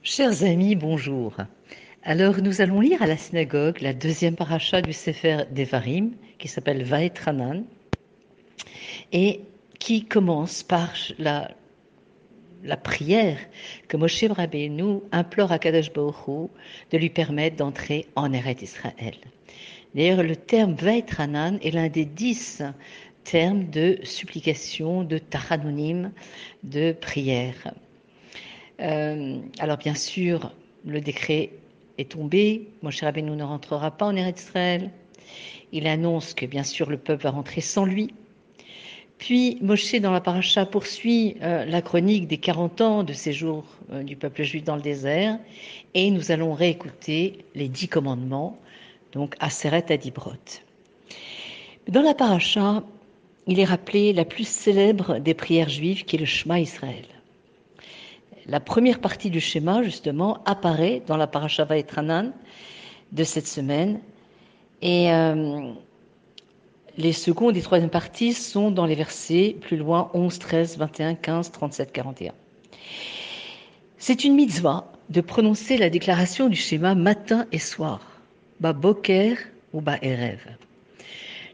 Chers amis, bonjour. Alors, nous allons lire à la synagogue la deuxième paracha du Sefer Devarim, qui s'appelle Vaetranan, et qui commence par la prière que Moshe Rabbeinu implore à Kadosh Baruch Hu de lui permettre d'entrer en Eretz Israël. D'ailleurs, le terme Vaetranan est l'un des 10 termes de supplication, de tachanonim, de prière. Alors bien sûr, le décret est tombé. Moshe Rabbeinu ne rentrera pas en Eretz Israël. Il annonce que bien sûr le peuple va rentrer sans lui. Puis Moshe dans la paracha poursuit la chronique des 40 ans de séjour du peuple juif dans le désert, et nous allons réécouter les 10 commandements, donc Aseret Adibrot. Dans la paracha, il est rappelé la plus célèbre des prières juives qui est le Shema Israël. La première partie du schéma, justement, apparaît dans la paracha Vaetranan de cette semaine. Et les secondes et troisième parties sont dans les versets plus loin, 11, 13, 21, 15, 37, 41. C'est une mitzvah de prononcer la déclaration du schéma matin et soir, ba boker ou ba erev.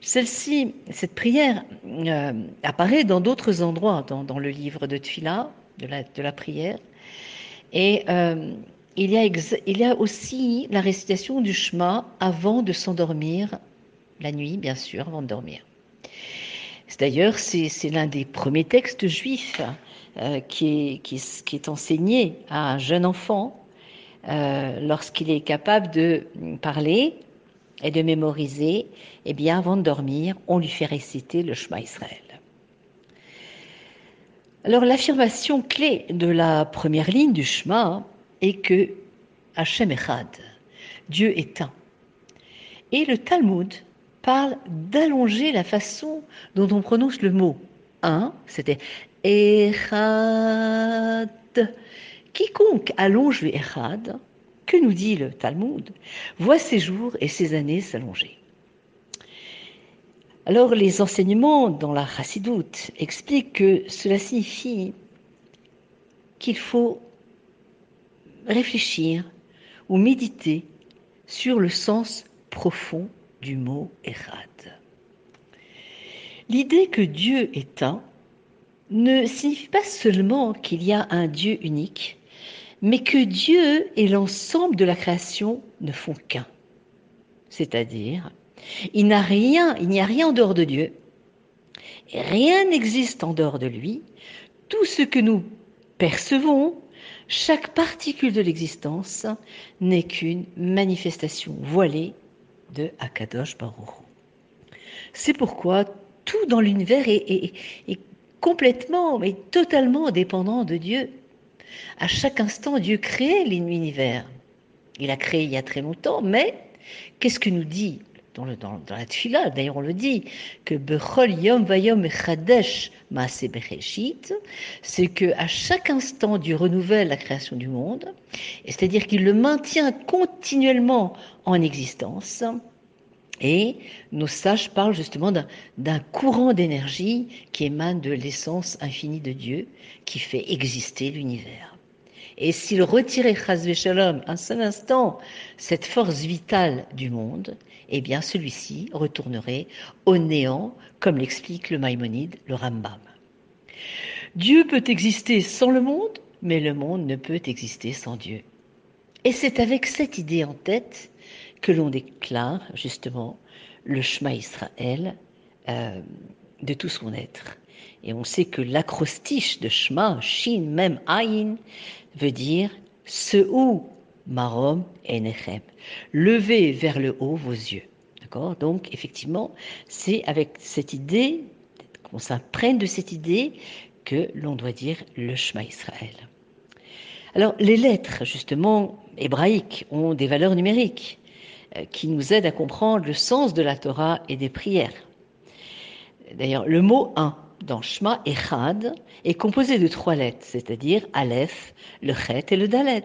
Celle-ci, cette prière, apparaît dans d'autres endroits dans le livre de Tfila, de la prière. Et il y a aussi la récitation du Shema avant de s'endormir, la nuit bien sûr, avant de dormir. D'ailleurs, c'est l'un des premiers textes juifs qui est enseigné à un jeune enfant lorsqu'il est capable de parler et de mémoriser. Et bien avant de dormir, on lui fait réciter le Shema Israël. Alors l'affirmation clé de la première ligne du Shema est que Hachem Echad, Dieu est un. Et le Talmud parle d'allonger la façon dont on prononce le mot un, c'était Echad. Quiconque allonge le Echad, que nous dit le Talmud, voit ses jours et ses années s'allonger. Alors les enseignements dans la Chassidoute expliquent que cela signifie qu'il faut réfléchir ou méditer sur le sens profond du mot Echad. L'idée que Dieu est un ne signifie pas seulement qu'il y a un Dieu unique, mais que Dieu et l'ensemble de la création ne font qu'un. C'est-à-dire, il n'y a rien en dehors de Dieu, et rien n'existe en dehors de lui. Tout ce que nous percevons, chaque particule de l'existence, n'est qu'une manifestation voilée de Akadosh Baruch Hu. C'est pourquoi tout dans l'univers est complètement et totalement dépendant de Dieu. À chaque instant, Dieu crée l'univers. Il a créé il y a très longtemps, mais qu'est-ce que nous dit dans la Tfila, d'ailleurs on le dit, que Bechol Yom Vayom Echadesh Maaseh Bereshit, c'est qu'à chaque instant Dieu renouvelle la création du monde, c'est-à-dire qu'il le maintient continuellement en existence. Et nos sages parlent justement d'un courant d'énergie qui émane de l'essence infinie de Dieu, qui fait exister l'univers. Et s'il retirait, chas v'shalom, un seul instant, cette force vitale du monde, eh bien celui-ci retournerait au néant, comme l'explique le Maïmonide, le Rambam. Dieu peut exister sans le monde, mais le monde ne peut exister sans Dieu. Et c'est avec cette idée en tête que l'on déclare justement le Shema Israël de tout son être. Et on sait que l'acrostiche de Shema, Shin Mem Ayin, veut dire ce où Marom Enechem, levez vers le haut vos yeux. D'accord ? Donc effectivement, c'est avec cette idée, qu'on s'imprègne de cette idée, que l'on doit dire le Shema Israël. Alors les lettres justement hébraïques ont des valeurs numériques qui nous aident à comprendre le sens de la Torah et des prières. D'ailleurs, le mot un dans Shema Echad est composé de 3 lettres, c'est-à-dire Aleph, le Chet et le Dalet.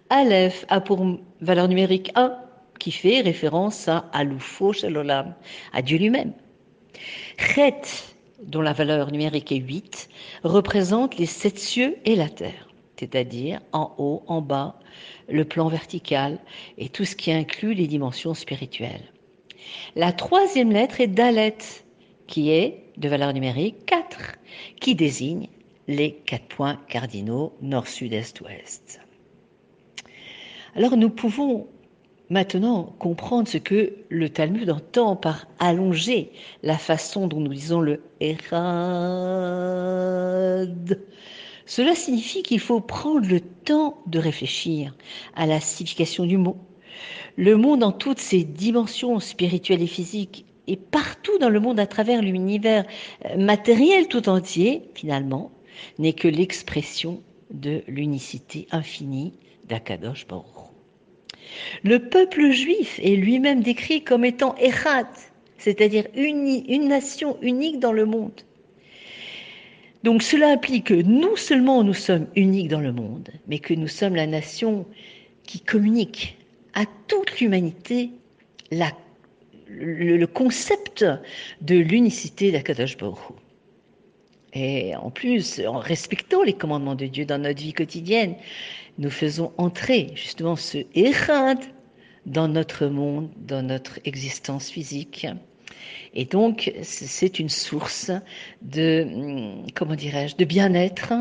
Aleph a pour valeur numérique 1, qui fait référence à Aloufo Shalolam, à Dieu lui-même. Chet, dont la valeur numérique est 8, représente les 7 cieux et la terre. c'est-à-dire en haut, en bas, le plan vertical et tout ce qui inclut les dimensions spirituelles. La troisième lettre est Dalet, qui est de valeur numérique 4, qui désigne les 4 points cardinaux nord, sud, est, ouest. Alors nous pouvons maintenant comprendre ce que le Talmud entend par allonger la façon dont nous disons le Echad. Cela signifie qu'il faut prendre le temps de réfléchir à la signification du mot. Le monde dans toutes ses dimensions spirituelles et physiques et partout dans le monde à travers l'univers matériel tout entier, finalement, n'est que l'expression de l'unicité infinie d'Akadosh Baruch Hu. Le peuple juif est lui-même décrit comme étant Echad, c'est-à-dire une nation unique dans le monde. Donc cela implique que non seulement nous sommes uniques dans le monde, mais que nous sommes la nation qui communique à toute l'humanité le concept de l'unicité d'Akadosh Baruch Hu. Et en plus, en respectant les commandements de Dieu dans notre vie quotidienne, nous faisons entrer justement ce Echad dans notre monde, dans notre existence physique. Et donc, c'est une source de, comment dirais-je, de bien-être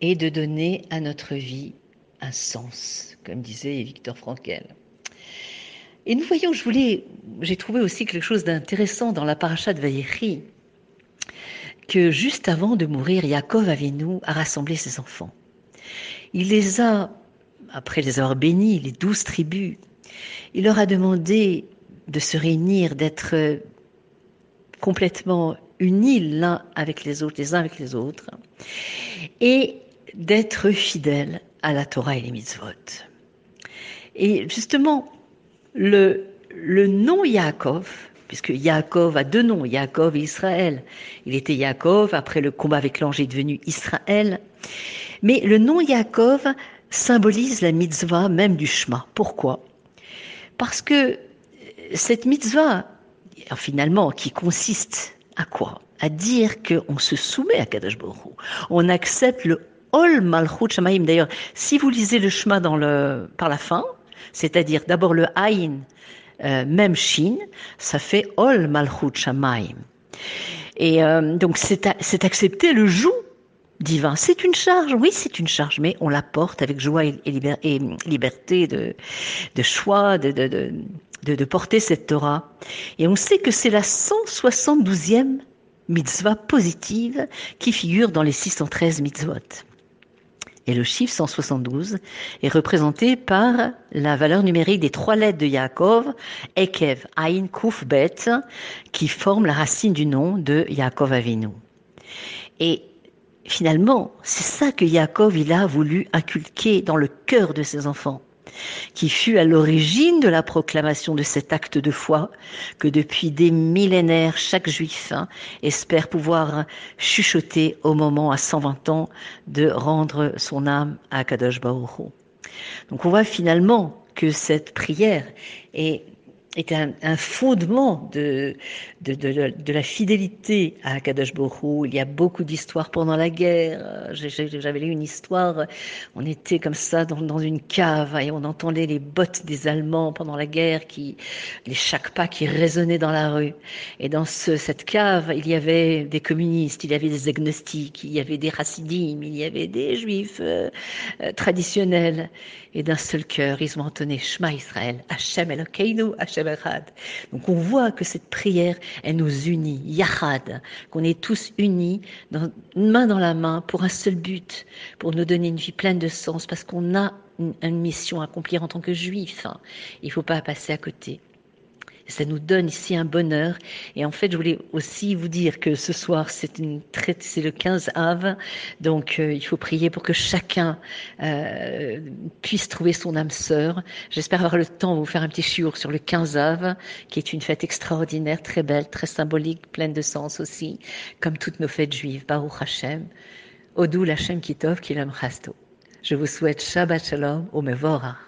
et de donner à notre vie un sens, comme disait Viktor Frankl. Et nous voyons, j'ai trouvé aussi quelque chose d'intéressant dans la paracha de Vayechi, que juste avant de mourir, Yaakov Avinu a rassemblé ses enfants. Il les a, après les avoir bénis, les 12 tribus, il leur a demandé de se réunir, d'être complètement unis l'un avec les autres, les uns avec les autres, et d'être fidèles à la Torah et les mitzvot. Et justement, le nom Yaakov, puisque Yaakov a deux noms, Yaakov et Israël. Il était Yaakov, après le combat avec l'ange est devenu Israël. Mais le nom Yaakov symbolise la mitzvah même du Shema. Pourquoi ? Parce que cette mitzvah, finalement, qui consiste à quoi ? À dire qu'on se soumet à Kadosh Baruch Hu. On accepte le Ol Malchut Shamaim. D'ailleurs, si vous lisez le Shema par la fin, c'est-à-dire d'abord le Aïn, même Shin, ça fait Ol Malchut Shamaim. Et donc c'est accepter le joug divin. C'est une charge, oui, c'est une charge, mais on la porte avec joie et liberté de choix, de porter cette Torah. Et on sait que c'est la 172e mitzvah positive qui figure dans les 613 mitzvot. Et le chiffre 172 est représenté par la valeur numérique des 3 lettres de Yaakov, Ekev, Aïn, Kuf, Bet, qui forment la racine du nom de Yaakov Avinu. Et finalement, c'est ça que Yaakov il a voulu inculquer dans le cœur de ses enfants, qui fut à l'origine de la proclamation de cet acte de foi que depuis des millénaires, chaque juif espère pouvoir chuchoter au moment à 120 ans de rendre son âme à Kadosh Baruch Hu. Donc on voit finalement que cette prière est un fondement de la fidélité à Kadosh Baruch Hu. Il y a beaucoup d'histoires pendant la guerre. J'avais lu une histoire, on était comme ça dans une cave et on entendait les bottes des Allemands pendant la guerre, les chaque pas qui résonnaient dans la rue. Et dans cette cave, il y avait des communistes, il y avait des agnostiques, il y avait des chassidim, il y avait des juifs traditionnels. Et d'un seul cœur, ils ont entonné Shema Israël, Hashem Elokeinu, Hashem Echad. Donc on voit que cette prière, elle nous unit, Yachad, qu'on est tous unis, main dans la main, pour un seul but, pour nous donner une vie pleine de sens, parce qu'on a une mission à accomplir en tant que juifs. Il ne faut pas passer à côté. Ça nous donne ici un bonheur. Et en fait, je voulais aussi vous dire que ce soir, c'est le 15 Av. Donc, il faut prier pour que chacun puisse trouver son âme sœur. J'espère avoir le temps de vous faire un petit chiour sur le 15 Av, qui est une fête extraordinaire, très belle, très symbolique, pleine de sens aussi, comme toutes nos fêtes juives. Baruch Hashem, Odou l'Hashem Kitov, Kilam Chasto. Je vous souhaite Shabbat Shalom, Umevorach.